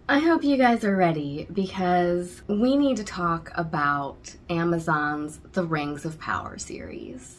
I hope you guys are ready because we need to talk about Amazon's The Rings of Power series.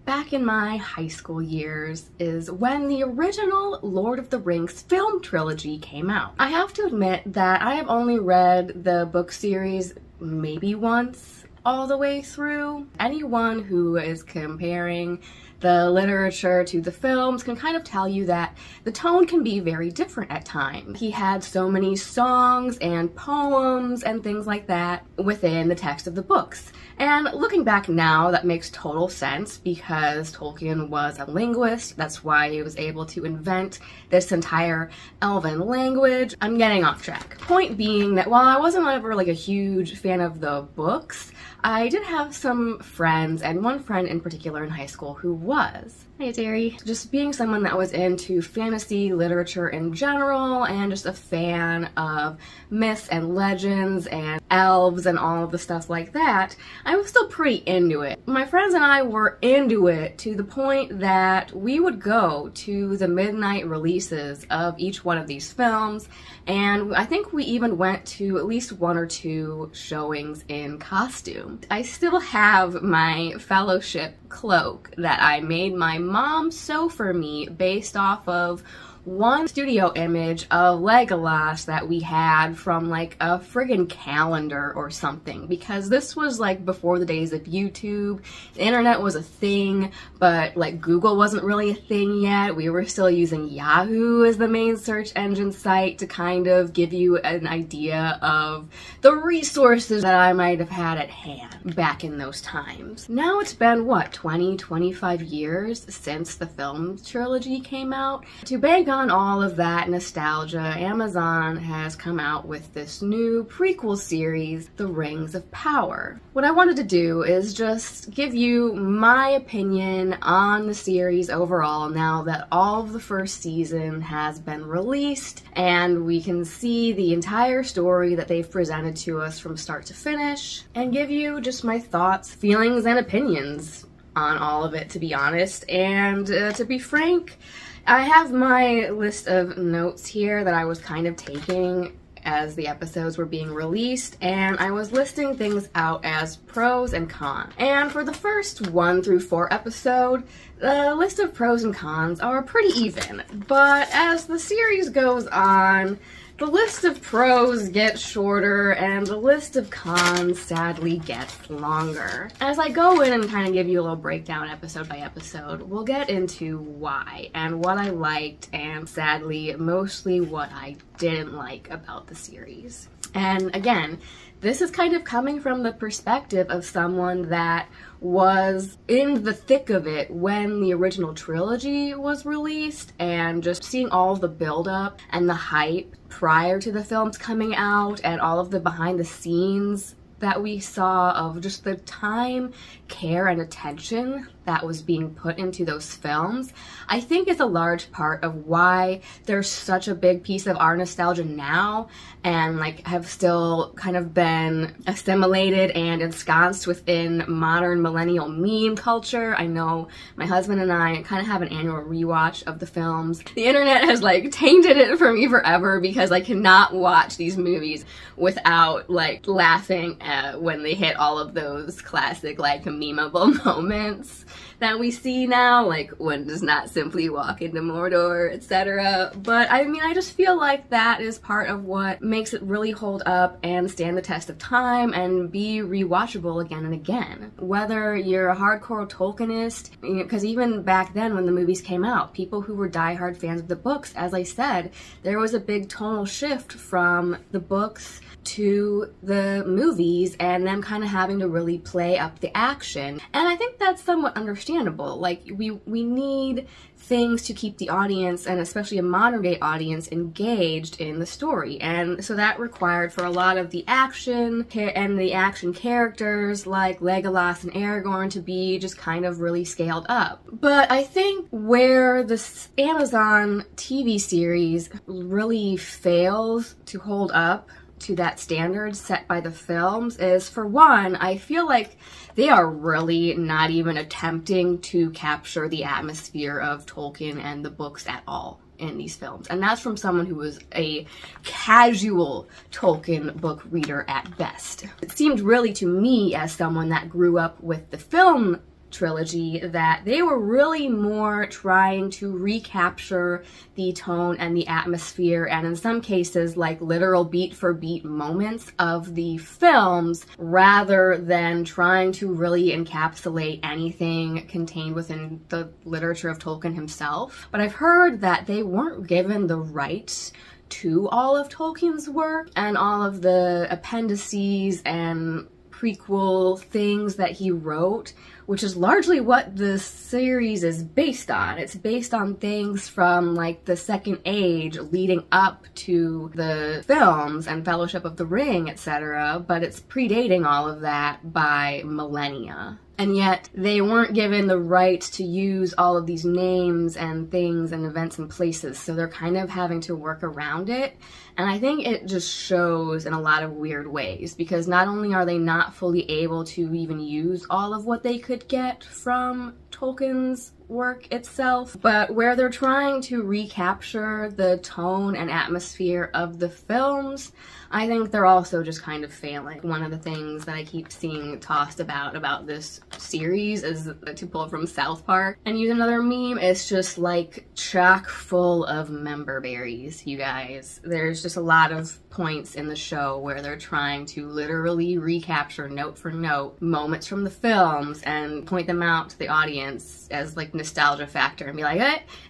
Back in my high school years is when the original Lord of the Rings film trilogy came out. I have to admit that I have only read the book series maybe once all the way through. Anyone who is comparing the literature to the films can kind of tell you that the tone can be very different at times. He had so many songs and poems and things like that within the text of the books. And looking back now, that makes total sense because Tolkien was a linguist. That's why he was able to invent this entire Elven language. I'm getting off track. Point being that while I wasn't ever like a huge fan of the books, I did have some friends, and one friend in particular in high school who was. Hey Terry. Just being someone that was into fantasy literature in general and just a fan of myths and legends and elves and all of the stuff like that, I was still pretty into it. My friends and I were into it to the point that we would go to the midnight releases of each one of these films, and I think we even went to at least one or two showings in costume. I still have my fellowship cloak that I made my mom sew for me based off of one studio image of Legolas that we had from like a friggin' calendar or something, because this was like before the days of YouTube. The internet was a thing, but like Google wasn't really a thing yet. We were still using Yahoo as the main search engine site to kind of give you an idea of the resources that I might have had at hand back in those times. Now it's been what, 25 years since the film trilogy came out. To bank on all of that nostalgia, Amazon has come out with this new prequel series, The Rings of Power. What I wanted to do is just give you my opinion on the series overall now that all of the first season has been released and we can see the entire story that they've presented to us from start to finish, and give you just my thoughts, feelings, and opinions on all of it, to be honest. And to be frank, I have my list of notes here that I was kind of taking as the episodes were being released, and I was listing things out as pros and cons. And for the first 1 through 4 episode, the list of pros and cons are pretty even. But as the series goes on, the list of pros gets shorter and the list of cons sadly gets longer. As I go in and kind of give you a little breakdown episode by episode, we'll get into why and what I liked and sadly mostly what I didn't like about the series. And again, this is kind of coming from the perspective of someone that was in the thick of it when the original trilogy was released, and just seeing all of the build-up and the hype prior to the films coming out and all of the behind the scenes that we saw of just the time, care, and attention that was being put into those films, I think is a large part of why there's such a big piece of our nostalgia now and like have still kind of been assimilated and ensconced within modern millennial meme culture. I know my husband and I kind of have an annual rewatch of the films. The internet has like tainted it for me forever because I cannot watch these movies without like laughing when they hit all of those classic like memeable moments that we see now, like one does not simply walk into Mordor, etc. But I mean, I just feel like that is part of what makes it really hold up and stand the test of time and be rewatchable again and again. Whether you're a hardcore Tolkienist, because even back then when the movies came out, people who were diehard fans of the books, as I said, there was a big tonal shift from the books to the movies and them kind of having to really play up the action. And I think that's somewhat understandable. Like, we need things to keep the audience, and especially a modern day audience, engaged in the story. And so that required for a lot of the action and the action characters like Legolas and Aragorn to be just kind of really scaled up. But I think where this Amazon TV series really fails to hold up to that standard set by the films is, for one, I feel like they are really not even attempting to capture the atmosphere of Tolkien and the books at all. in these films. And that's from someone who was a casual Tolkien book reader at best. It seemed really to me, as someone that grew up with the film trilogy, that they were really more trying to recapture the tone and the atmosphere, and in some cases like literal beat for beat moments of the films, rather than trying to really encapsulate anything contained within the literature of Tolkien himself. But I've heard that they weren't given the rights to all of Tolkien's work and all of the appendices and prequel things that he wrote, which is largely what the series is based on. It's based on things from like the Second Age leading up to the films and Fellowship of the Ring, etc., but it's predating all of that by millennia. And yet they weren't given the right to use all of these names and things and events and places, so they're kind of having to work around it. And I think it just shows in a lot of weird ways, because not only are they not fully able to even use all of what they could get from Tolkien's work itself, but where they're trying to recapture the tone and atmosphere of the films, I think they're also just kind of failing. One of the things that I keep seeing tossed about this series is, to pull from South Park and use another meme, it's just like chock full of member berries, you guys. There's just a lot of points in the show where they're trying to literally recapture note for note moments from the films and point them out to the audience as like nostalgia factor and be like,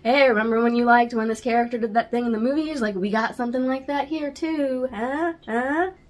hey, remember when you liked when this character did that thing in the movies? Like, we got something like that here too, huh?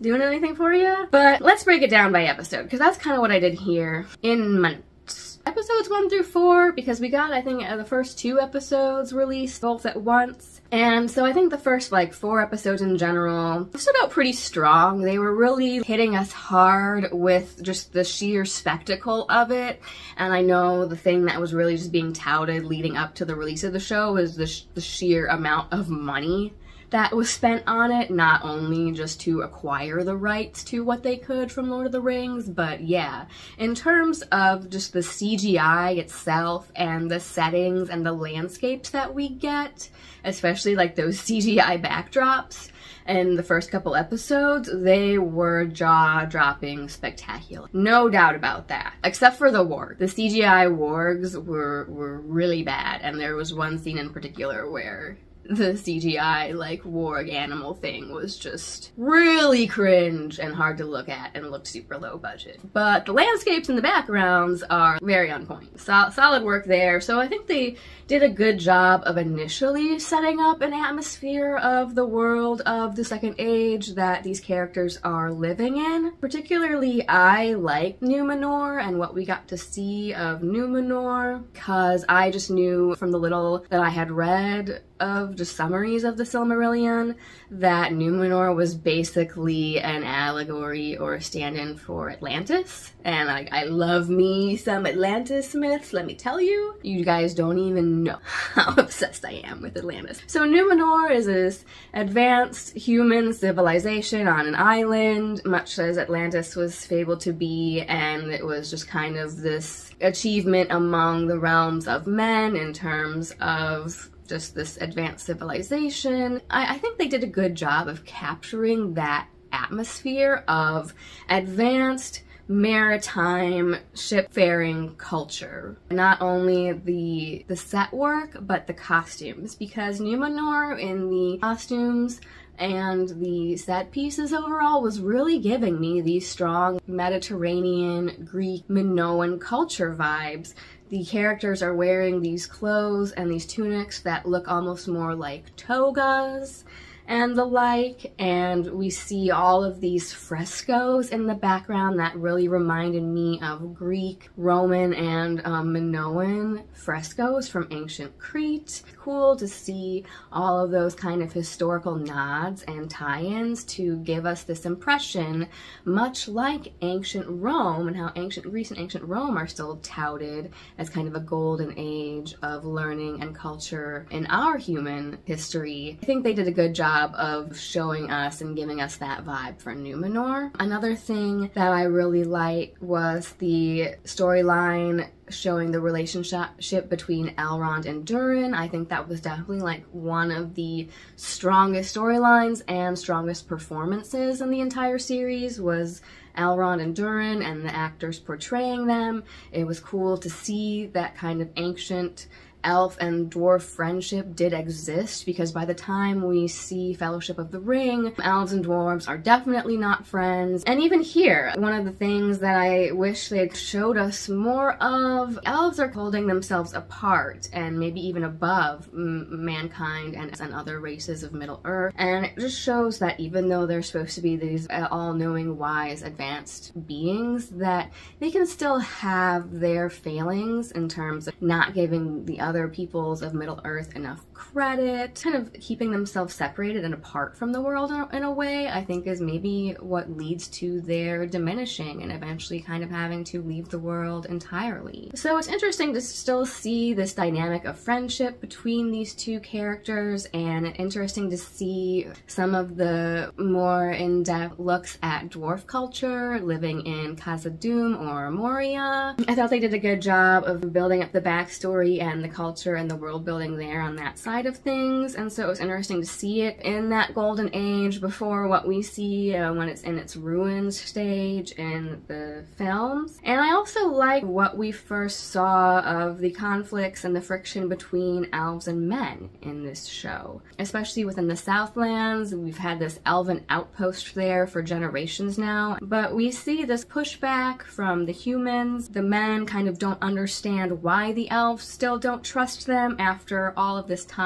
Doing anything for you? But let's break it down by episode, because that's kind of what I did here in my notes. Episodes 1 through 4, because we got, I think, the first 2 episodes released both at once. And so I think the first, like, 4 episodes in general stood out pretty strong. They were really hitting us hard with just the sheer spectacle of it. And I know the thing that was really just being touted leading up to the release of the show was the sheer amount of money that was spent on it, not only just to acquire the rights to what they could from Lord of the Rings, but yeah, in terms of just the CGI itself and the settings and the landscapes that we get, especially like those CGI backdrops in the first couple episodes, they were jaw-dropping spectacular. No doubt about that. Except for the warg. The CGI wargs were really bad, and there was one scene in particular where the CGI, like, warg animal thing was just really cringe and hard to look at and looked super low budget. But the landscapes and the backgrounds are very on point. Solid work there. So I think they did a good job of initially setting up an atmosphere of the world of the Second Age that these characters are living in. Particularly, I like Numenor and what we got to see of Numenor, because I just knew from the little that I had read of just summaries of the Silmarillion that Numenor was basically an allegory or a stand-in for Atlantis. And I love me some Atlantis myths, let me tell you. You guys don't even know how obsessed I am with Atlantis. So Numenor is this advanced human civilization on an island, much as Atlantis was fabled to be, and it was just kind of this achievement among the realms of men in terms of just this advanced civilization. I think they did a good job of capturing that atmosphere of advanced maritime shipfaring culture. Not only the set work, but the costumes, because Numenor in the costumes and the set pieces overall was really giving me these strong Mediterranean, Greek, Minoan culture vibes. The characters are wearing these clothes and these tunics that look almost more like togas and the like, and we see all of these frescoes in the background that really reminded me of Greek, Roman, and Minoan frescoes from ancient Crete. Cool to see all of those kind of historical nods and tie-ins to give us this impression, much like ancient Rome, and how ancient Greece and ancient Rome are still touted as kind of a golden age of learning and culture in our human history. I think they did a good job of showing us and giving us that vibe for Numenor. Another thing that I really liked was the storyline showing the relationship between Elrond and Durin. I think that was definitely like one of the strongest storylines and strongest performances in the entire series was Elrond and Durin and the actors portraying them. It was cool to see that kind of ancient elf and dwarf friendship did exist, because by the time we see Fellowship of the Ring, elves and dwarves are definitely not friends. And even here, one of the things that I wish they'd showed us more of, elves are holding themselves apart and maybe even above mankind and other races of Middle-earth. And it just shows that even though they're supposed to be these all-knowing, wise, advanced beings, that they can still have their failings in terms of not giving the other peoples of Middle-earth enough credit, kind of keeping themselves separated and apart from the world in a way, I think is maybe what leads to their diminishing and eventually kind of having to leave the world entirely. So it's interesting to still see this dynamic of friendship between these two characters, and interesting to see some of the more in-depth looks at dwarf culture living in Khazad-dûm or Moria. I thought they did a good job of building up the backstory and the culture and the world building there on that side of things, and so it was interesting to see it in that golden age before what we see when it's in its ruins stage in the films. And I also like what we first saw of the conflicts and the friction between elves and men in this show, especially within the Southlands. We've had this elven outpost there for generations now, but we see this pushback from the humans. The men kind of don't understand why the elves still don't trust them after all of this time.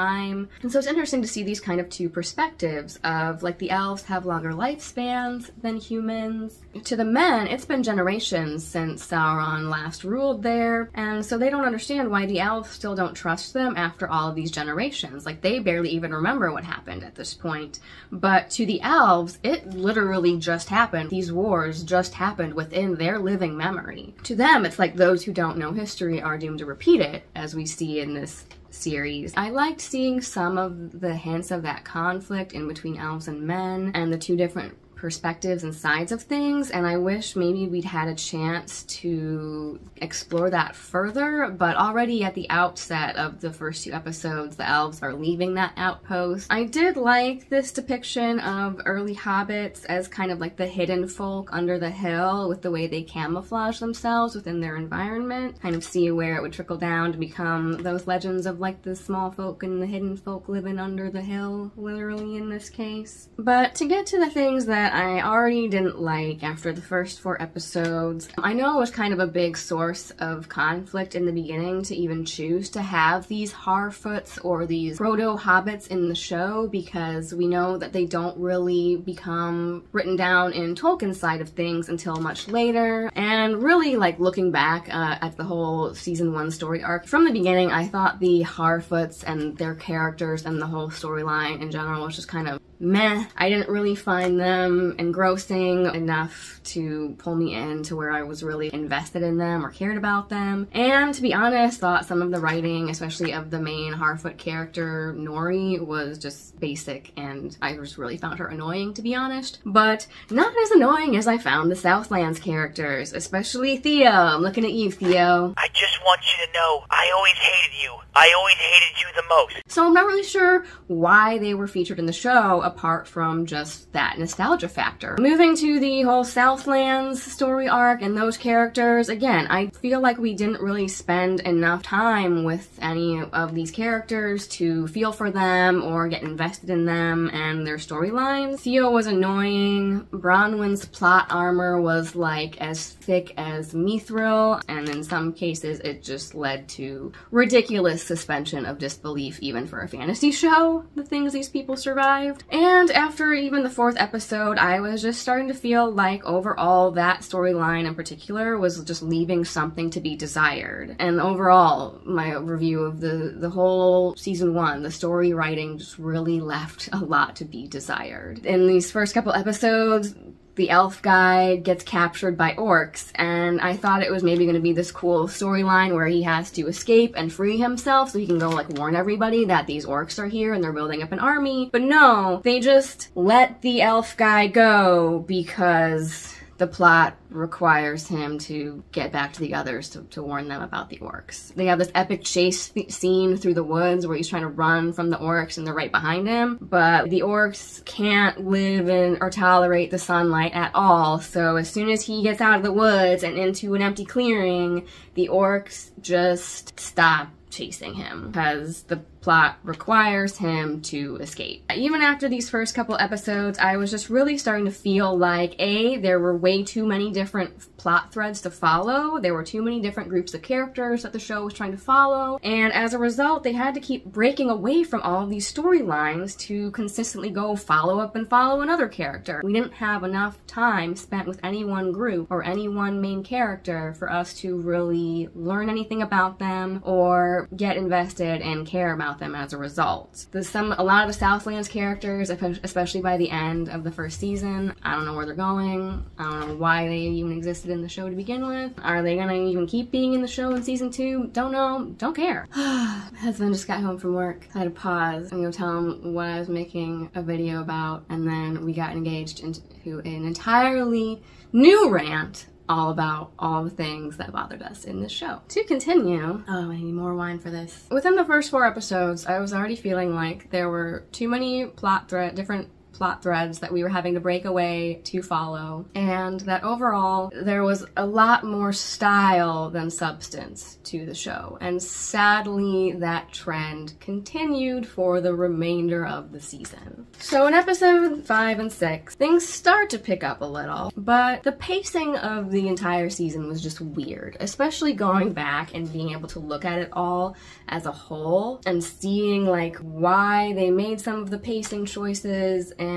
And so it's interesting to see these kind of two perspectives of, like, the elves have longer lifespans than humans. To the men, it's been generations since Sauron last ruled there, and so they don't understand why the elves still don't trust them after all of these generations. Like, they barely even remember what happened at this point. But to the elves, it literally just happened. These wars just happened within their living memory. To them, it's like those who don't know history are doomed to repeat it, as we see in this series. I liked seeing some of the hints of that conflict in between elves and men and the two different perspectives and sides of things, and I wish maybe we'd had a chance to explore that further, but already at the outset of the first two episodes, the elves are leaving that outpost. I did like this depiction of early hobbits as kind of like the hidden folk under the hill, with the way they camouflage themselves within their environment, kind of see where it would trickle down to become those legends of like the small folk and the hidden folk living under the hill, literally in this case. But to get to the things that I already didn't like after the first 4 episodes, I know it was kind of a big source of conflict in the beginning to even choose to have these Harfoots or these proto-hobbits in the show, because we know that they don't really become written down in Tolkien's side of things until much later. And really, like, looking back at the whole season 1 story arc, from the beginning I thought the Harfoots and their characters and the whole storyline in general was just kind of meh. I didn't really find them engrossing enough to pull me in to where I was really invested in them or cared about them. And to be honest, thought some of the writing, especially of the main Harfoot character, Nori, was just basic, and I just really found her annoying, to be honest. But not as annoying as I found the Southlands characters, especially Theo. I'm looking at you, Theo. I just want you to know, I always hated you. I always hated you the most. So I'm not really sure why they were featured in the show, apart from just that nostalgia factor. Moving to the whole Southlands story arc and those characters, again, I feel like we didn't really spend enough time with any of these characters to feel for them or get invested in them and their storylines. Theo was annoying, Bronwyn's plot armor was like as thick as Mithril, and in some cases it just led to ridiculous suspension of disbelief even for a fantasy show, the things these people survived. And after even the 4th episode, I was just starting to feel like overall that storyline in particular was just leaving something to be desired. And overall, my review of the whole season 1, the story writing just really left a lot to be desired. In these first couple episodes, the elf guy gets captured by orcs, and I thought it was maybe going to be this cool storyline where he has to escape and free himself so he can go, like, warn everybody that these orcs are here and they're building up an army. But no, they just let the elf guy go because the plot requires him to get back to the others to warn them about the orcs. They have this epic chase scene through the woods where he's trying to run from the orcs and they're right behind him, but the orcs can't live in or tolerate the sunlight at all, so as soon as he gets out of the woods and into an empty clearing, the orcs just stop chasing him because the plot requires him to escape. Even after these first couple episodes, I was just really starting to feel like, A, there were way too many different plot threads to follow. There were too many different groups of characters that the show was trying to follow. And as a result, they had to keep breaking away from all of these storylines to consistently go follow up and follow another character. We didn't have enough time spent with any one group or any one main character for us to really learn anything about them or get invested and care about them as a result. A lot of the Southlands characters, especially by the end of the first season, I don't know where they're going. I don't know why they even existed in the show to begin with. Are they gonna even keep being in the show in season 2? Don't know. Don't care. My husband just got home from work. I had to pause and go tell him what I was making a video about, and then we got engaged into an entirely new rant all about all the things that bothered us in this show. To continue, oh, I need more wine for this. Within the first 4 episodes, I was already feeling like there were too many different plot threads that we were having to break away to follow, and that overall there was a lot more style than substance to the show, and sadly that trend continued for the remainder of the season. So in episode 5 and 6, things start to pick up a little, but the pacing of the entire season was just weird, especially going back and being able to look at it all as a whole and seeing like why they made some of the pacing choices and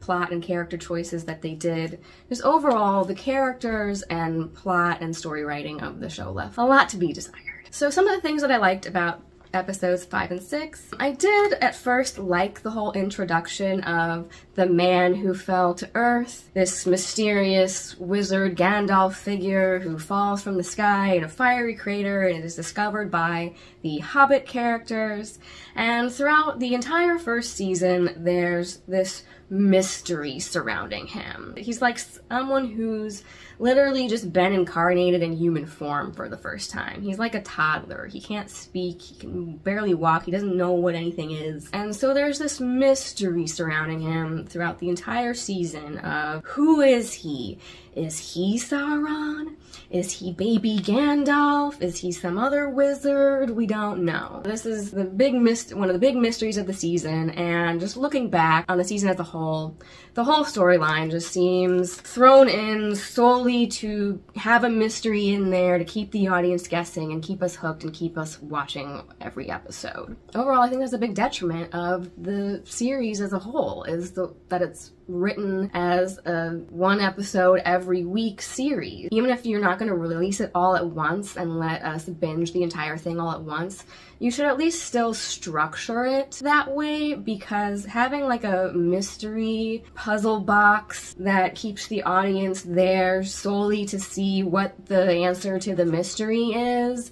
plot and character choices that they did. Just overall, the characters and plot and story writing of the show left a lot to be desired. So some of the things that I liked about episodes 5 and 6. I did at first like the whole introduction of the man who fell to earth, this mysterious wizard Gandalf figure who falls from the sky in a fiery crater and is discovered by the Hobbit characters. And throughout the entire first season, there's this mystery surrounding him. He's like someone who's literally just been incarnated in human form for the first time. He's like a toddler. He can't speak, he can barely walk, he doesn't know what anything is. And so there's this mystery surrounding him throughout the entire season of who is he? Is he Sauron? Is he baby Gandalf? Is he some other wizard? We don't know. This is the one of the big mysteries of the season, and just looking back on the season as a whole, the whole storyline just seems thrown in solely to have a mystery in there to keep the audience guessing and keep us hooked and keep us watching every episode. Overall, I think that's a big detriment of the series as a whole, is that it's written as a 1 episode every week series. Even if you're not going to release it all at once and let us binge the entire thing all at once, you should at least still structure it that way, because having like a mystery puzzle box that keeps the audience there solely to see what the answer to the mystery is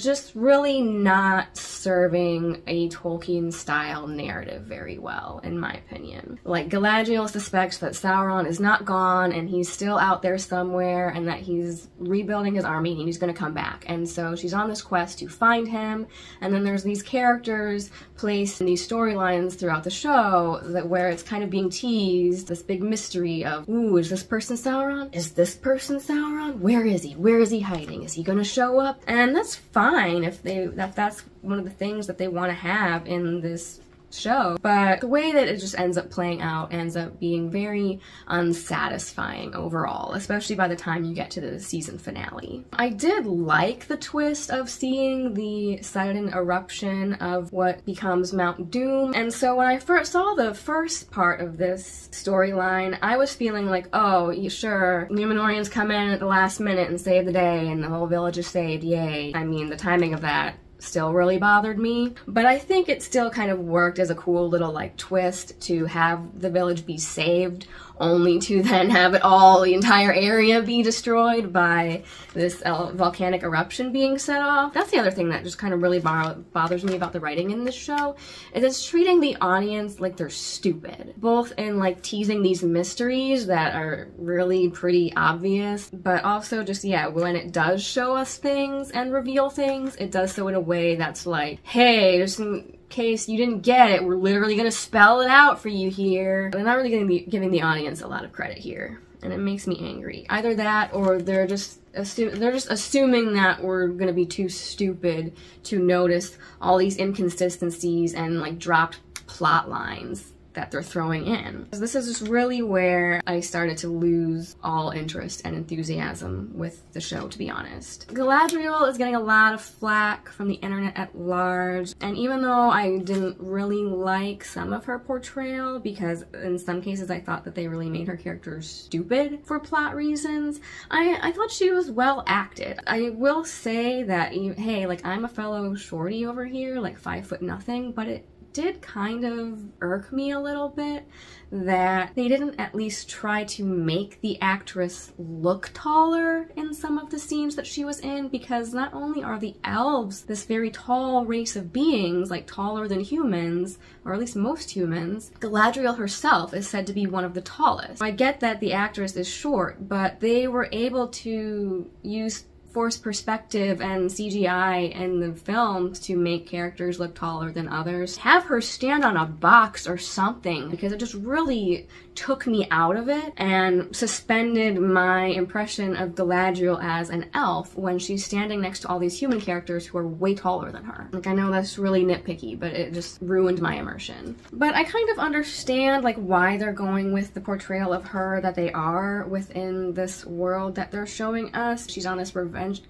just really not serving a Tolkien-style narrative very well, in my opinion. Like, Galadriel suspects that Sauron is not gone and he's still out there somewhere and that he's rebuilding his army and he's gonna come back. And so she's on this quest to find him, and then there's these characters placed in these storylines throughout the show where it's kind of being teased, this big mystery of, ooh, is this person Sauron? Is this person Sauron? Where is he? Where is he hiding? Is he gonna show up? And that's fine if that's one of the things that they want to have in this show, but the way that it just ends up playing out ends up being very unsatisfying overall, especially by the time you get to the season finale. I did like the twist of seeing the sudden eruption of what becomes Mount Doom, and so when I first saw the first part of this storyline, I was feeling like, oh, sure, Numenorians come in at the last minute and save the day and the whole village is saved, yay. I mean, the timing of that still really bothered me, but I think it still kind of worked as a cool little like twist to have the village be saved only to then have the entire area be destroyed by this volcanic eruption being set off. That's the other thing that just kind of really bothers me about the writing in this show, is it's treating the audience like they're stupid. Both in like teasing these mysteries that are really pretty obvious, but also just, yeah, when it does show us things and reveal things, it does so in a way that's like, hey, just in case you didn't get it, we're literally gonna spell it out for you here. They're not really giving the audience a lot of credit here, and it makes me angry. Either that, or they're just assuming that we're gonna be too stupid to notice all these inconsistencies and like dropped plot lines that they're throwing in. This is just really where I started to lose all interest and enthusiasm with the show, to be honest. Galadriel is getting a lot of flack from the internet at large, and even though I didn't really like some of her portrayal, because in some cases I thought that they really made her character stupid for plot reasons, I thought she was well acted. I will say that, hey, like, I'm a fellow shorty over here, like 5'0", but it did kind of irk me a little bit that they didn't at least try to make the actress look taller in some of the scenes that she was in, because not only are the elves this very tall race of beings, like taller than humans, or at least most humans, Galadriel herself is said to be one of the tallest. I get that the actress is short, but they were able to use forced perspective and CGI in the films to make characters look taller than others. Have her stand on a box or something, because it just really took me out of it and suspended my impression of Galadriel as an elf when she's standing next to all these human characters who are way taller than her. Like, I know that's really nitpicky, but it just ruined my immersion. But I kind of understand like why they're going with the portrayal of her that they are within this world that they're showing us. She's on this revenge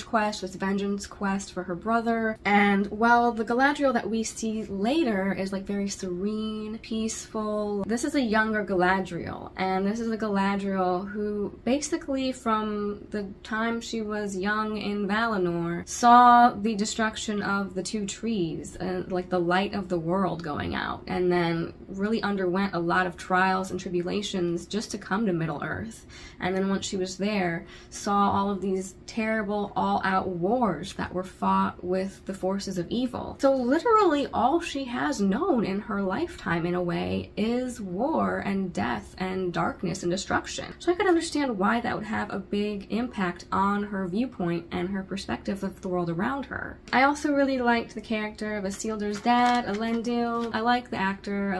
quest, this vengeance quest for her brother, and while the Galadriel that we see later is like very serene, peaceful, this is a younger Galadriel, and this is a Galadriel who basically from the time she was young in Valinor saw the destruction of the two trees and like the light of the world going out, and then really underwent a lot of trials and tribulations just to come to Middle-earth. And then once she was there, saw all of these terrible all-out wars that were fought with the forces of evil. So literally all she has known in her lifetime, in a way, is war and death and darkness and destruction. So I could understand why that would have a big impact on her viewpoint and her perspective of the world around her. I also really liked the character of Isildur's dad, Elendil. I like the actor.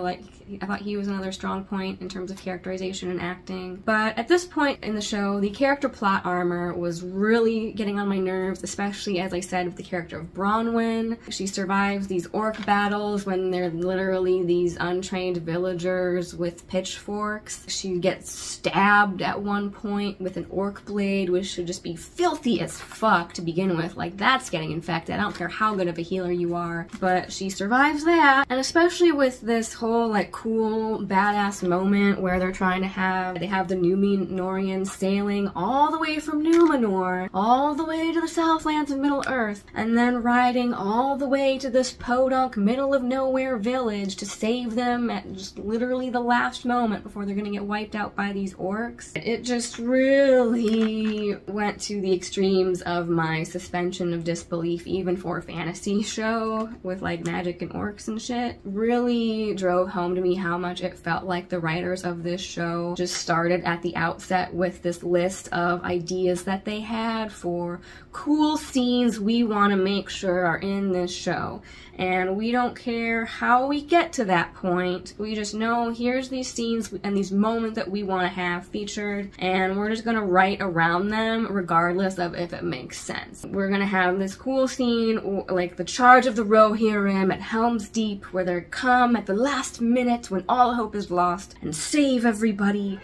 I thought he was another strong point in terms of characterization and acting. But at this point in the show, the character plot armor was really getting on my nerves, especially, as I said, with the character of Bronwyn. She survives these orc battles when they're literally these untrained villagers with pitchforks. She gets stabbed at one point with an orc blade, which should just be filthy as fuck to begin with. Like, that's getting infected. I don't care how good of a healer you are. But she survives that. And especially with this whole, like, cool, badass moment where they have the Númenóreans sailing all the way from Númenor, all the way to the Southlands of Middle-earth, and then riding all the way to this podunk middle-of-nowhere village to save them at just literally the last moment before they're gonna get wiped out by these orcs. It just really went to the extremes of my suspension of disbelief, even for a fantasy show with like magic and orcs and shit. Really drove home to me how much it felt like the writers of this show just started at the outset with this list of ideas that they had for cool scenes we want to make sure are in this show. And we don't care how we get to that point. We just know here's these scenes and these moments that we want to have featured, and we're just gonna write around them regardless of if it makes sense. We're gonna have this cool scene like the charge of the Rohirrim at Helm's Deep, where they come at the last minute when all hope is lost and save everybody.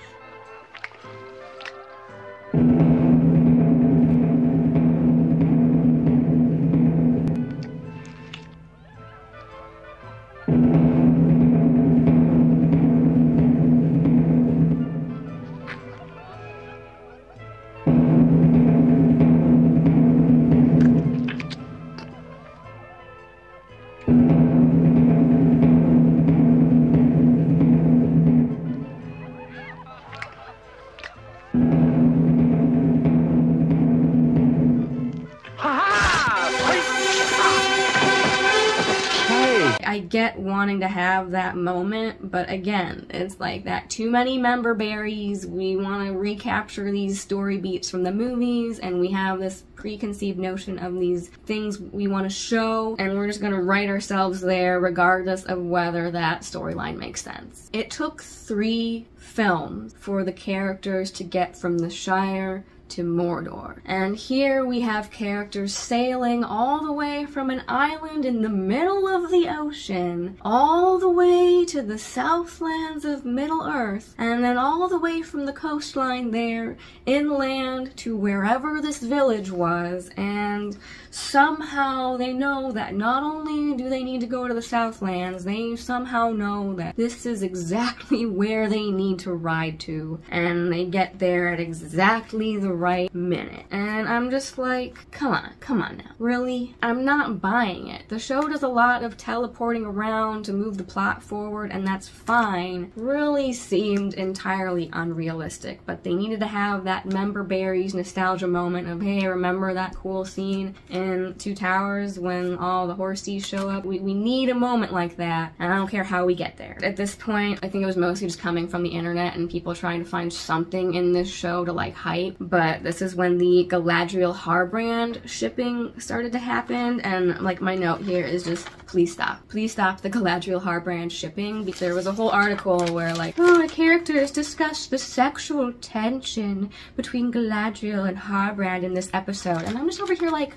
get wanting to have that moment, but again, it's like that too many member berries. We want to recapture these story beats from the movies, and we have this preconceived notion of these things we want to show, and we're just going to write ourselves there regardless of whether that storyline makes sense. It took 3 films for the characters to get from the Shire to Mordor. And here we have characters sailing all the way from an island in the middle of the ocean, all the way to the southlands of Middle-earth, and then all the way from the coastline there, inland to wherever this village was, and somehow they know that not only do they need to go to the southlands, they somehow know that this is exactly where they need to ride to, and they get there at exactly the right minute. And I'm just like, come on now. Really? I'm not buying it. The show does a lot of teleporting around to move the plot forward, and that's fine. Really seemed entirely unrealistic, but they needed to have that member berries nostalgia moment of, hey, remember that cool scene in Two Towers when all the horsies show up? We need a moment like that, and I don't care how we get there. At this point, I think it was mostly just coming from the internet and people trying to find something in this show to like hype, but this is when the Galadriel Harbrand shipping started to happen, and like my note here is just, please stop. Please stop the Galadriel Harbrand shipping. Because there was a whole article where like, oh, the characters discussed the sexual tension between Galadriel and Harbrand in this episode, and I'm just over here like,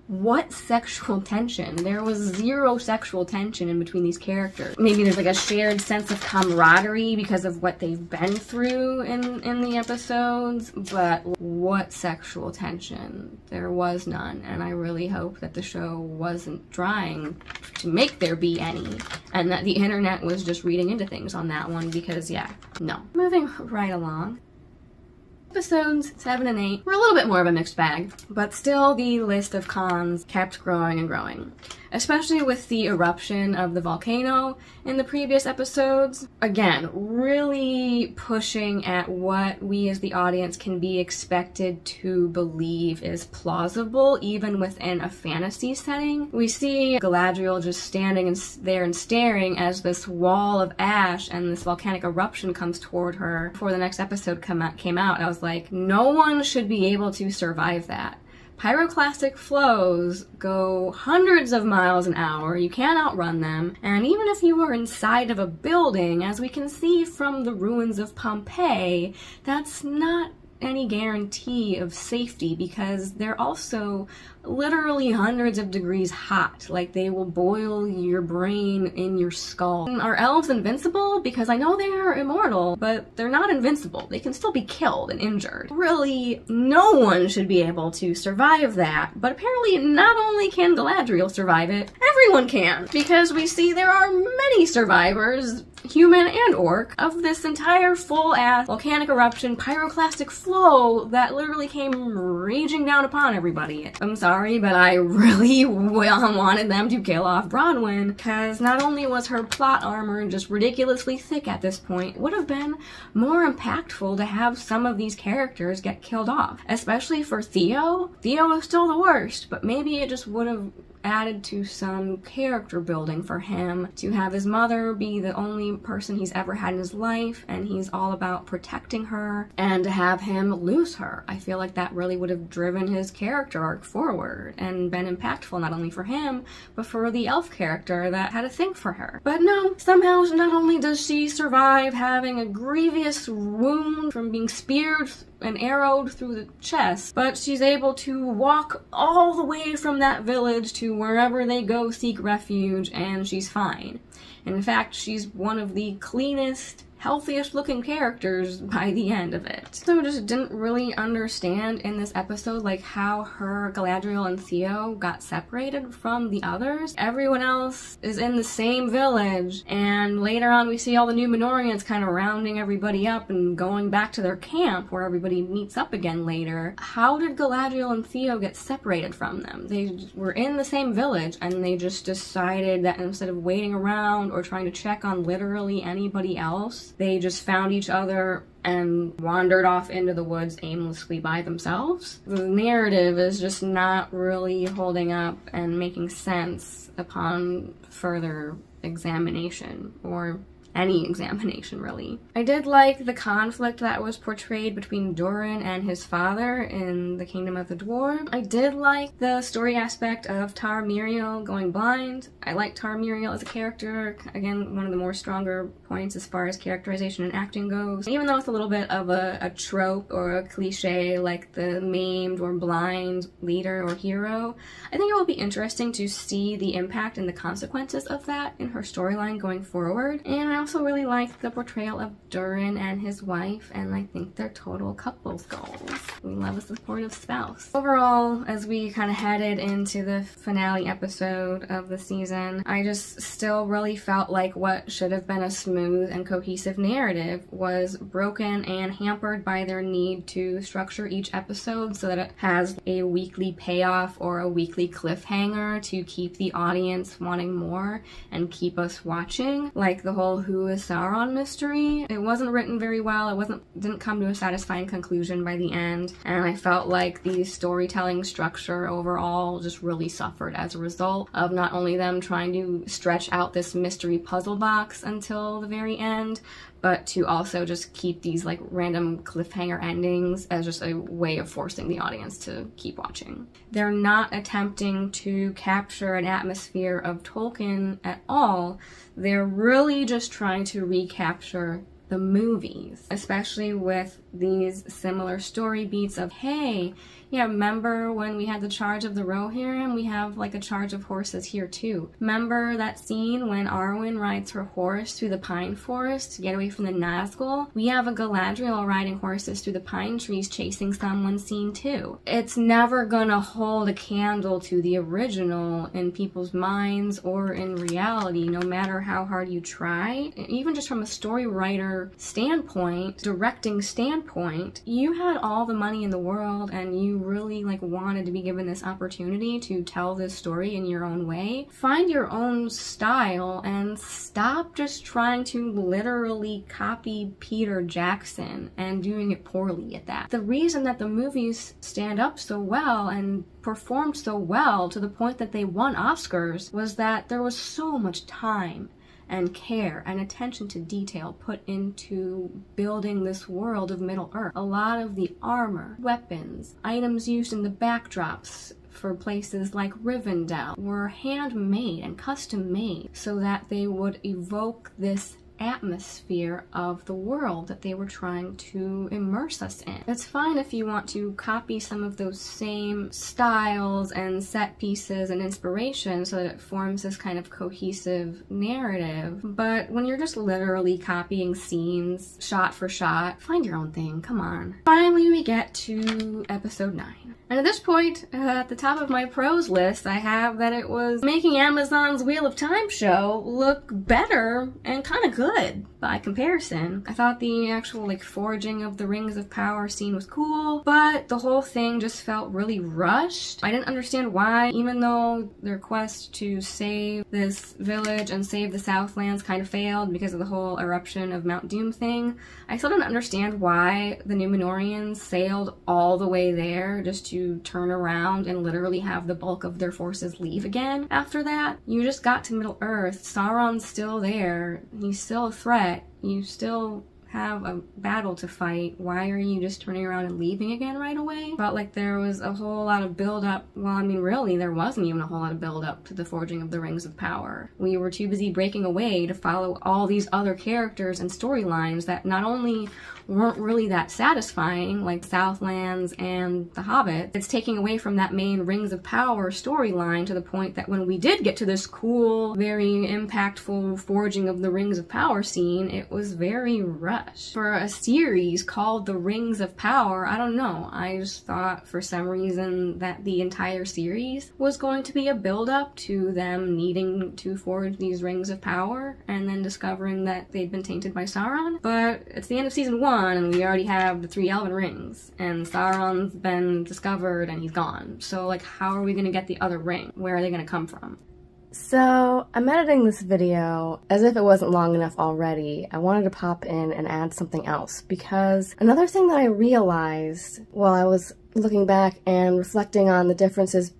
what sexual tension? There was 0 sexual tension in between these characters. Maybe there's like a shared sense of camaraderie because of what they've been through in the episodes, but what sexual tension? There was none, and I really hope that the show wasn't trying to make there be any, and that the internet was just reading into things on that one, because yeah, no. Moving right along. Episodes 7 and 8 were a little bit more of a mixed bag, but still the list of cons kept growing and growing. Especially with the eruption of the volcano in the previous episodes. Again, really pushing at what we as the audience can be expected to believe is plausible, even within a fantasy setting. We see Galadriel just standing there and staring as this wall of ash and this volcanic eruption comes toward her. Before the next episode came out, I was like, no one should be able to survive that. Pyroclastic flows go hundreds of miles an hour, you can't outrun them, and even if you are inside of a building, as we can see from the ruins of Pompeii, that's not any guarantee of safety, because they're also literally hundreds of degrees hot. Like, they will boil your brain in your skull. Are elves invincible? Because I know they are immortal, but they're not invincible. They can still be killed and injured. Really, no one should be able to survive that, but apparently not only can Galadriel survive it, everyone can, because we see there are many survivors, human and orc, of this entire full-ass volcanic eruption, pyroclastic flow that literally came raging down upon everybody. I'm sorry, but I really wanted them to kill off Bronwyn, because not only was her plot armor just ridiculously thick at this point, it would have been more impactful to have some of these characters get killed off. Especially for Theo. Theo is still the worst, but maybe it just would have added to some character building for him to have his mother be the only person he's ever had in his life, and he's all about protecting her, and to have him lose her. I feel like that really would have driven his character arc forward and been impactful not only for him, but for the elf character that had a thing for her. But no, somehow not only does she survive having a grievous wound from being speared and arrowed through the chest, but she's able to walk all the way from that village to wherever they go seek refuge, and she's fine. And in fact, she's one of the cleanest, healthiest looking characters by the end of it. So I just didn't really understand in this episode like how her, Galadriel, and Theo got separated from the others. Everyone else is in the same village, and later on we see all the Númenóreans kind of rounding everybody up and going back to their camp where everybody meets up again later. How did Galadriel and Theo get separated from them? They were in the same village, and they just decided that instead of waiting around or trying to check on literally anybody else, woods. They just found each other and wandered off into the woods aimlessly by themselves. The narrative is just not really holding up and making sense upon further examination, or any examination really. I did like the conflict that was portrayed between Durin and his father in the Kingdom of the Dwarf. I did like the story aspect of Tar Miriel going blind. I like Tar Miriel as a character. Again, one of the more stronger points as far as characterization and acting goes. Even though it's a little bit of a trope or a cliche, like the maimed or blind leader or hero, I think it will be interesting to see the impact and the consequences of that in her storyline going forward. And I also really like the portrayal of Durin and his wife, and I think they're total couples goals. We love a supportive spouse. Overall, as we kind of headed into the finale episode of the season, I just still really felt like what should have been a smooth and cohesive narrative was broken and hampered by their need to structure each episode so that it has a weekly payoff or a weekly cliffhanger to keep the audience wanting more and keep us watching. Like the whole Who is Sauron mystery. It wasn't written very well. It didn't come to a satisfying conclusion by the end, and I felt like the storytelling structure overall just really suffered as a result of not only them trying to stretch out this mystery puzzle box until the very end, but to also just keep these like random cliffhanger endings as just a way of forcing the audience to keep watching. They're not attempting to capture an atmosphere of Tolkien at all. They're really just trying to recapture the movies, especially with these similar story beats of, hey, yeah, remember when we had the charge of the Rohirrim? We have like a charge of horses here too. Remember that scene when Arwen rides her horse through the pine forest to get away from the Nazgul? We have a Galadriel riding horses through the pine trees chasing someone scene too. It's never gonna hold a candle to the original in people's minds or in reality, no matter how hard you try. Even just from a story writer standpoint, directing standpoint, you had all the money in the world and you really like wanted to be given this opportunity to tell this story in your own way. Find your own style and stop just trying to literally copy Peter Jackson and doing it poorly at that. The reason that the movies stand up so well and performed so well to the point that they won Oscars was that there was so much time and care and attention to detail put into building this world of Middle-earth. A lot of the armor, weapons, items used in the backdrops for places like Rivendell were handmade and custom made so that they would evoke this atmosphere of the world that they were trying to immerse us in. It's fine if you want to copy some of those same styles and set pieces and inspiration so that it forms this kind of cohesive narrative, but when you're just literally copying scenes shot for shot, find your own thing, come on. Finally, we get to episode 9. And at this point, at the top of my pros list, I have that it was making Amazon's Wheel of Time show look better and kind of good by comparison. I thought the actual like forging of the Rings of Power scene was cool, but the whole thing just felt really rushed. I didn't understand why, even though their quest to save this village and save the Southlands kind of failed because of the whole eruption of Mount Doom thing. I still didn't understand why the Númenóreans sailed all the way there just to turn around and literally have the bulk of their forces leave again after that. You just got to Middle-earth. Sauron's still there. He's still a threat. You still have a battle to fight. Why are you just turning around and leaving again right away? Felt like there was a whole lot of build-up. Well, I mean, really, there wasn't even a whole lot of build-up to the forging of the Rings of Power. We were too busy breaking away to follow all these other characters and storylines that not only weren't really that satisfying, like Southlands and The Hobbit. It's taking away from that main Rings of Power storyline to the point that when we did get to this cool, very impactful forging of the Rings of Power scene, it was very rushed. For a series called The Rings of Power, I don't know, I just thought for some reason that the entire series was going to be a build-up to them needing to forge these Rings of Power and then discovering that they'd been tainted by Sauron. But it's the end of season 1 and we already have the 3 Elven Rings, and Sauron's been discovered and he's gone. So, like, how are we gonna get the other ring? Where are they gonna come from? So, I'm editing this video as if it wasn't long enough already. I wanted to pop in and add something else, because another thing that I realized while I was looking back and reflecting on the differences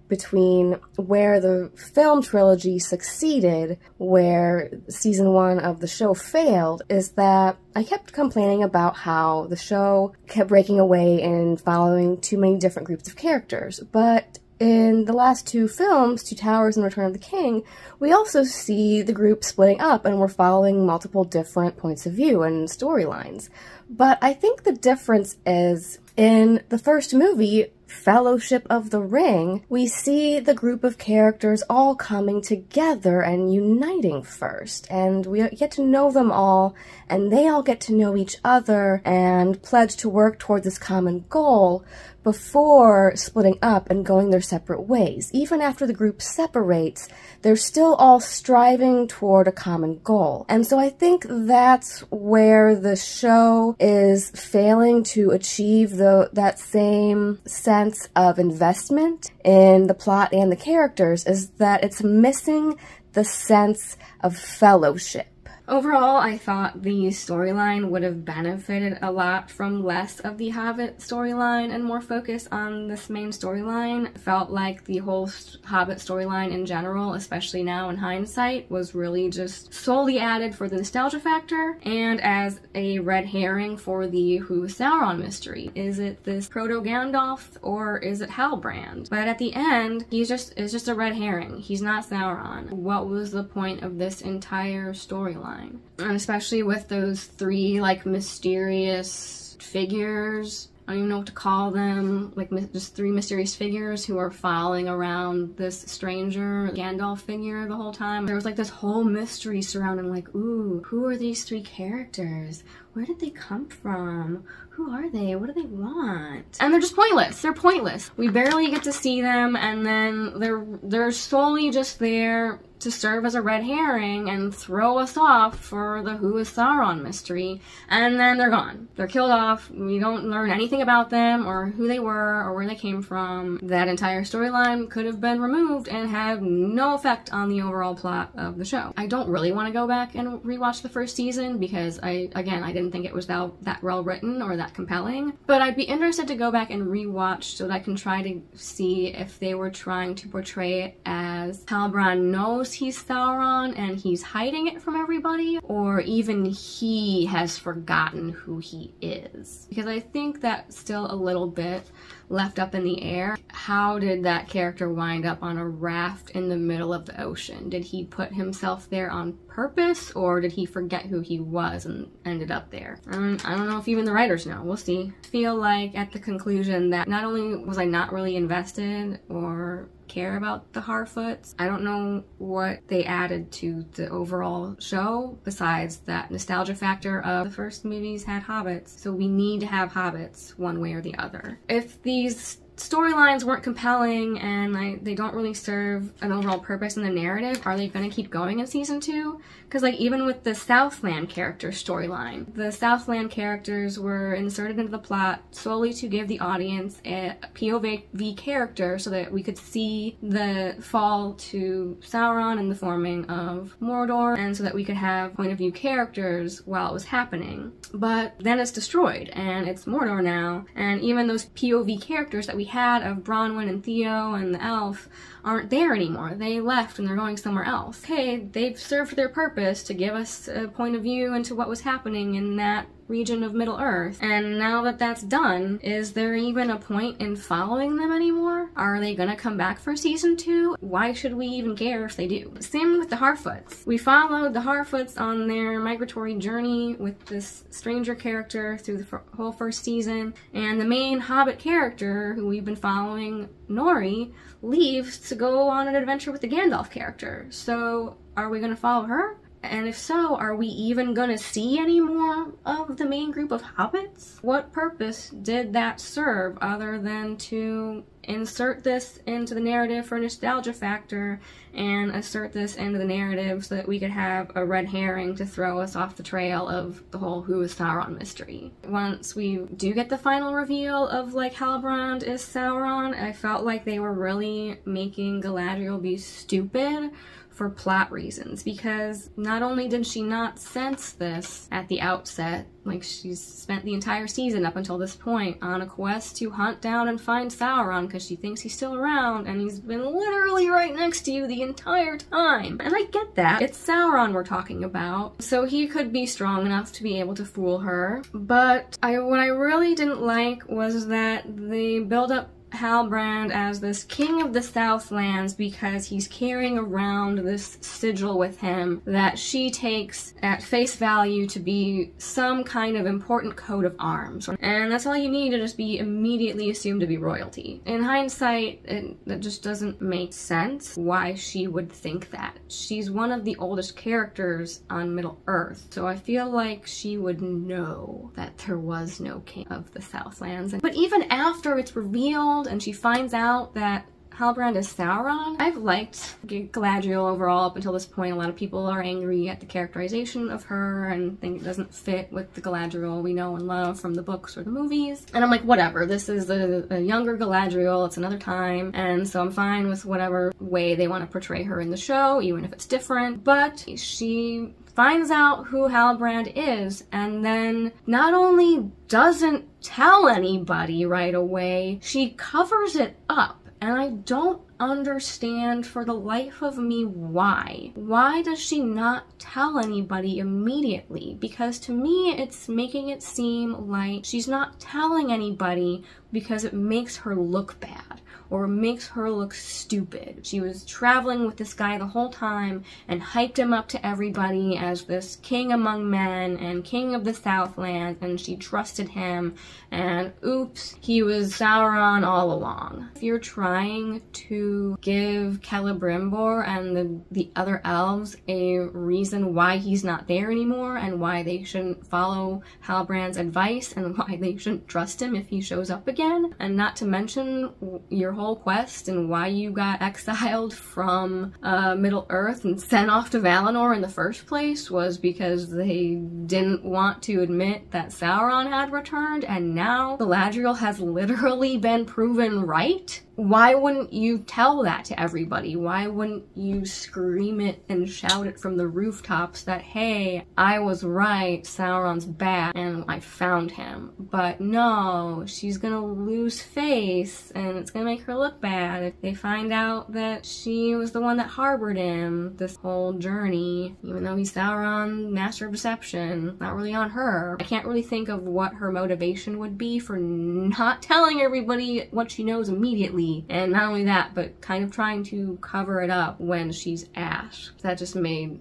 between where the film trilogy succeeded, where season 1 of the show failed, is that I kept complaining about how the show kept breaking away and following too many different groups of characters. But in the last 2 films, Two Towers and Return of the King, we also see the group splitting up and we're following multiple different points of view and storylines. But I think the difference is, in the first movie, Fellowship of the Ring, we see the group of characters all coming together and uniting first, and we get to know them all, and they all get to know each other and pledge to work toward this common goal before splitting up and going their separate ways. Even after the group separates, they're still all striving toward a common goal. And so I think that's where the show is failing to achieve that same sense of investment in the plot and the characters, is that it's missing the sense of fellowship. Overall, I thought the storyline would have benefited a lot from less of the Hobbit storyline and more focus on this main storyline. It felt like the whole Hobbit storyline in general, especially now in hindsight, was really just solely added for the nostalgia factor and as a red herring for the Who is Sauron mystery. Is it this Proto-Gandalf or is it Halbrand? But at the end, it's just a red herring. He's not Sauron. What was the point of this entire storyline? And especially with those 3, like, mysterious figures, I don't even know what to call them, like, just 3 mysterious figures who are following around this stranger Gandalf figure the whole time. There was, like, this whole mystery surrounding, like, ooh, who are these 3 characters? Where did they come from? Who are they? What do they want? And they're just pointless. They're pointless. We barely get to see them, and then they're solely just there to serve as a red herring and throw us off for the Who is Sauron mystery, and then they're gone. They're killed off. We don't learn anything about them or who they were or where they came from. That entire storyline could have been removed and have no effect on the overall plot of the show. I don't really want to go back and rewatch the first season because I didn't think it was that well written or that compelling, but I'd be interested to go back and rewatch so that I can try to see if they were trying to portray it as Halbrand knows he's Sauron and he's hiding it from everybody, or even he has forgotten who he is. Because I think that's still a little bit left up in the air. How did that character wind up on a raft in the middle of the ocean? Did he put himself there on purpose, or did he forget who he was and ended up there? I don't know if even the writers know. We'll see. I feel like at the conclusion that not only was I not really invested or care about the Harfoots, I don't know what they added to the overall show besides that nostalgia factor of the first movies had hobbits, so we need to have hobbits one way or the other. If these storylines weren't compelling and they don't really serve an overall purpose in the narrative, are they going to keep going in season 2? Because, like, even with the Southland character storyline, the Southland characters were inserted into the plot solely to give the audience a POV character so that we could see the fall to Sauron and the forming of Mordor, and so that we could have point of view characters while it was happening. But then it's destroyed and it's Mordor now, and even those POV characters that we had of Bronwyn and Theo and the elf aren't there anymore. They left and they're going somewhere else. Okay, they've served their purpose to give us a point of view into what was happening in that region of Middle-earth, and now that that's done, is there even a point in following them anymore? Are they gonna come back for season 2? Why should we even care if they do? Same with the Harfoots. We followed the Harfoots on their migratory journey with this stranger character through the whole first season, and the main Hobbit character, who we've been following, Nori, leaves to go on an adventure with the Gandalf character. So are we gonna follow her? And if so, are we even gonna see any more of the main group of hobbits? What purpose did that serve other than to insert this into the narrative for nostalgia factor and assert this into the narrative so that we could have a red herring to throw us off the trail of the whole who is Sauron mystery? Once we do get the final reveal of like Halbrand is Sauron, I felt like they were really making Galadriel be stupid for plot reasons, because not only did she not sense this at the outset, like she's spent the entire season up until this point on a quest to hunt down and find Sauron because she thinks he's still around and he's been literally right next to you the entire time. And I get that. It's Sauron we're talking about, so he could be strong enough to be able to fool her. But what I really didn't like was that they build up Halbrand as this king of the Southlands because he's carrying around this sigil with him that she takes at face value to be some kind of important coat of arms. And that's all you need to just be immediately assumed to be royalty. In hindsight, that just doesn't make sense why she would think that. She's one of the oldest characters on Middle-earth, so I feel like she would know that there was no king of the Southlands. But even after it's revealed and she finds out that Halbrand is Sauron, I've liked Galadriel overall up until this point. A lot of people are angry at the characterization of her and think it doesn't fit with the Galadriel we know and love from the books or the movies. And I'm like, whatever, this is a younger Galadriel, it's another time, and so I'm fine with whatever way they want to portray her in the show, even if it's different. But she finds out who Halbrand is, and then not only doesn't tell anybody right away, she covers it up. And I don't understand for the life of me why. Why does she not tell anybody immediately? Because to me, it's making it seem like she's not telling anybody because it makes her look bad or makes her look stupid. She was traveling with this guy the whole time and hyped him up to everybody as this king among men and king of the Southlands, and she trusted him, and oops, he was Sauron all along. If you're trying to give Celebrimbor and the other elves a reason why he's not there anymore and why they shouldn't follow Halbrand's advice and why they shouldn't trust him if he shows up again, and not to mention your whole quest and why you got exiled from Middle-earth and sent off to Valinor in the first place was because they didn't want to admit that Sauron had returned, and now Galadriel has literally been proven right? Why wouldn't you tell that to everybody? Why wouldn't you scream it and shout it from the rooftops that, hey, I was right, Sauron's bad, and I found him? But no, she's gonna lose face, and it's gonna make her look bad if they find out that she was the one that harbored him this whole journey, even though he's Sauron, master of deception. Not really on her. I can't really think of what her motivation would be for not telling everybody what she knows immediately. And not only that, but kind of trying to cover it up when she's asked. That just made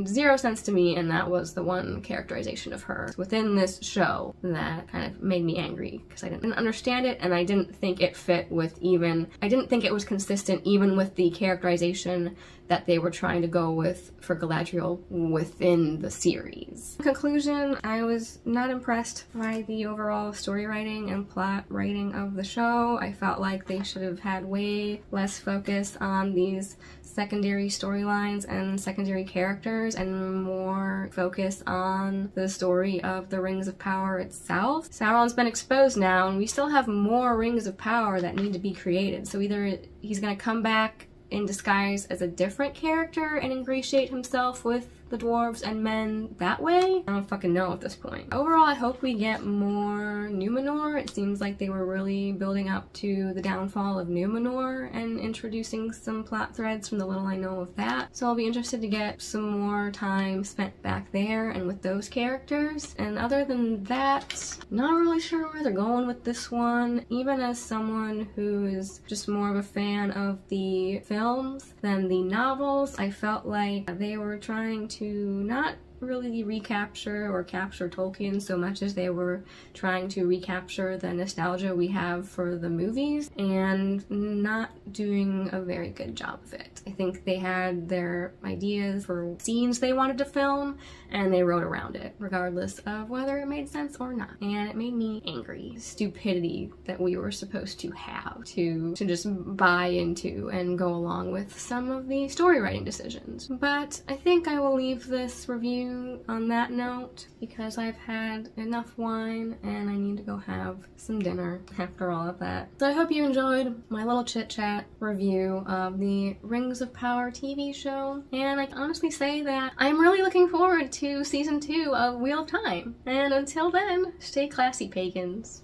zero sense to me, and that was the one characterization of her within this show that kind of made me angry, because I didn't understand it, and I didn't think it fit with I didn't think it was consistent even with the characterization that they were trying to go with for Galadriel within the series. In conclusion, I was not impressed by the overall story writing and plot writing of the show. I felt like they should have had way less focus on these secondary storylines and secondary characters and more focus on the story of the Rings of Power itself. Sauron's been exposed now, and we still have more Rings of Power that need to be created. So either he's gonna come back in disguise as a different character and ingratiate himself with the dwarves and men that way? I don't fucking know at this point. Overall, I hope we get more Numenor. It seems like they were really building up to the downfall of Numenor and introducing some plot threads from the little I know of that. So I'll be interested to get some more time spent back there and with those characters. And other than that, not really sure where they're going with this one. Even as someone who is just more of a fan of the films than the novels, I felt like they were trying to not really recapture or capture Tolkien so much as they were trying to recapture the nostalgia we have for the movies, and not doing a very good job of it. I think they had their ideas for scenes they wanted to film, and they wrote around it, regardless of whether it made sense or not. And it made me angry. Stupidity that we were supposed to have to just buy into and go along with some of the story writing decisions. But I think I will leave this review on that note, because I've had enough wine and I need to go have some dinner after all of that. So I hope you enjoyed my little chit-chat review of the Rings of Power TV show, and I can honestly say that I'm really looking forward to season 2 of Wheel of Time. And until then, stay classy, pagans.